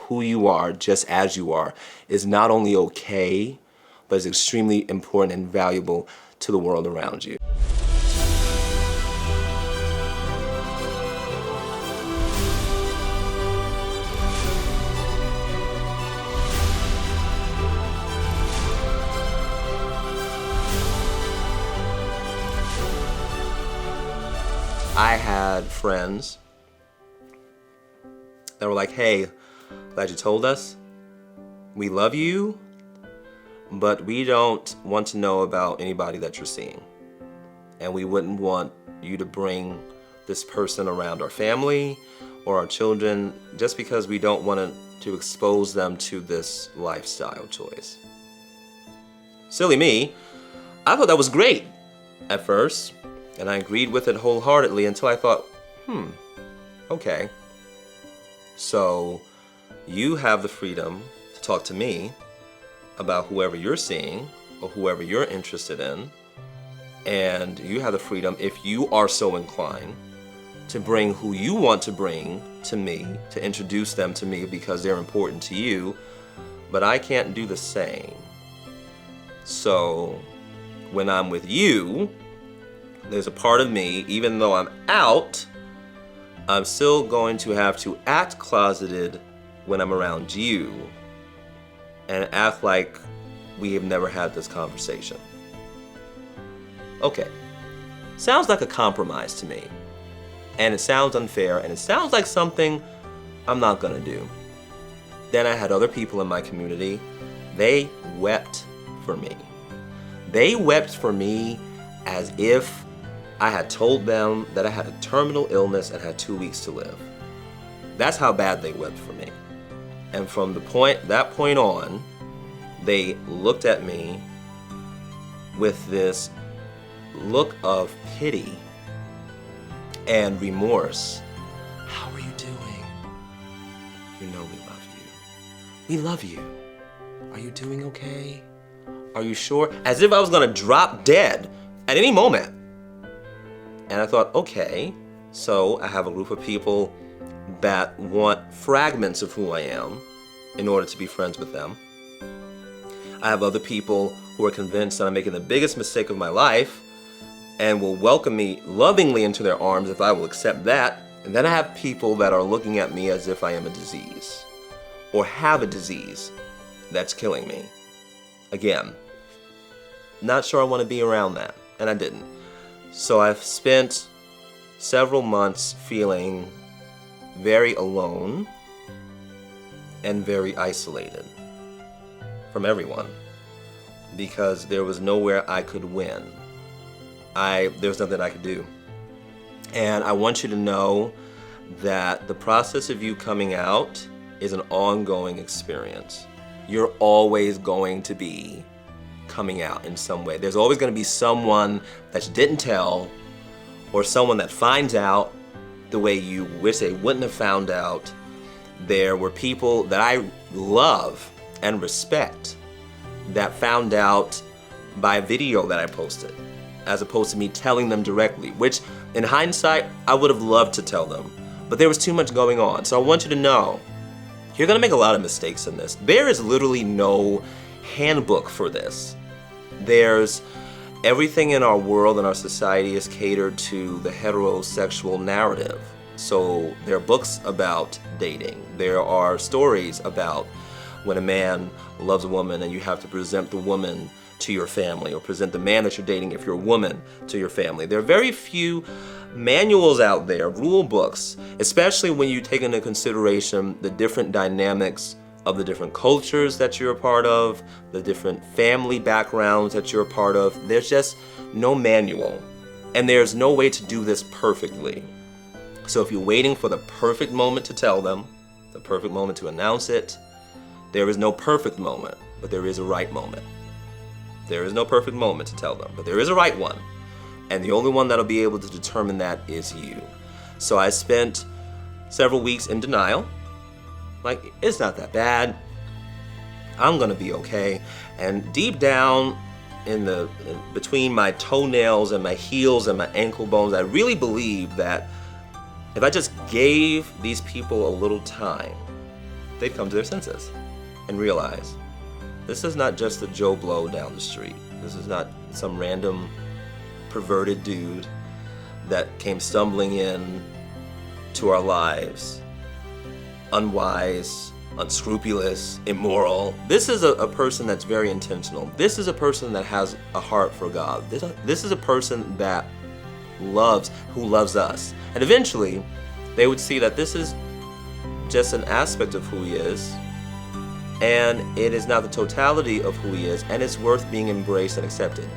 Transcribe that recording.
who you are just as you are is not only okay, but is extremely important and valuable to the world around you. I had friends that were like, hey, glad you told us. We love you, but we don't want to know about anybody that you're seeing. And we wouldn't want you to bring this person around our family or our children just because we don't want to expose them to this lifestyle choice. Silly me, I thought that was great at first. And I agreed with it wholeheartedly until I thought, okay. So you have the freedom to talk to me about whoever you're seeing or whoever you're interested in. And you have the freedom, if you are so inclined, to bring who you want to bring to me, to introduce them to me because they're important to you. But I can't do the same. So when I'm with you, there's a part of me, even though I'm out, I'm still going to have to act closeted when I'm around you and act like we have never had this conversation. Okay, sounds like a compromise to me. And it sounds unfair, and it sounds like something I'm not gonna do. Then I had other people in my community, they wept for me. They wept for me as if I had told them that I had a terminal illness and had 2 weeks to live. That's how bad they wept for me. And from that point on, they looked at me with this look of pity and remorse. How are you doing? You know we love you. We love you. Are you doing okay? Are you sure? As if I was gonna drop dead at any moment. And I thought, okay, so I have a group of people that want fragments of who I am in order to be friends with them. I have other people who are convinced that I'm making the biggest mistake of my life and will welcome me lovingly into their arms if I will accept that. And then I have people that are looking at me as if I am a disease or have a disease that's killing me. Again, not sure I want to be around that, and I didn't. So I've spent several months feeling very alone and very isolated from everyone because there was nowhere I could win. There was nothing I could do. And I want you to know that the process of you coming out is an ongoing experience. You're always going to be coming out in some way. There's always going to be someone that you didn't tell or someone that finds out the way you wish they wouldn't have found out. There were people that I love and respect that found out by a video that I posted as opposed to me telling them directly, which in hindsight, I would have loved to tell them, but there was too much going on. So I want you to know, you're gonna make a lot of mistakes in this. There is literally no handbook for this. There's everything in our world and our society is catered to the heterosexual narrative. So there are books about dating. There are stories about when a man loves a woman and you have to present the woman to your family or present the man that you're dating if you're a woman to your family. There are very few manuals out there, rule books, especially when you take into consideration the different dynamics of the different cultures that you're a part of, the different family backgrounds that you're a part of. There's just no manual, and there's no way to do this perfectly. So if you're waiting for the perfect moment to tell them, the perfect moment to announce it, there is no perfect moment, but there is a right moment. There is no perfect moment to tell them, but there is a right one. And the only one that'll be able to determine that is you. So I spent several weeks in denial. Like, it's not that bad. I'm gonna be okay. And deep down in between my toenails and my heels and my ankle bones, I really believe that if I just gave these people a little time, they'd come to their senses and realize this is not just a Joe Blow down the street. This is not some random perverted dude that came stumbling in to our lives, unwise, unscrupulous, immoral. This is a person that's very intentional. This is a person that has a heart for God. This is a person that who loves us. And eventually, they would see that this is just an aspect of who he is, and it is not the totality of who he is, and it's worth being embraced and accepted.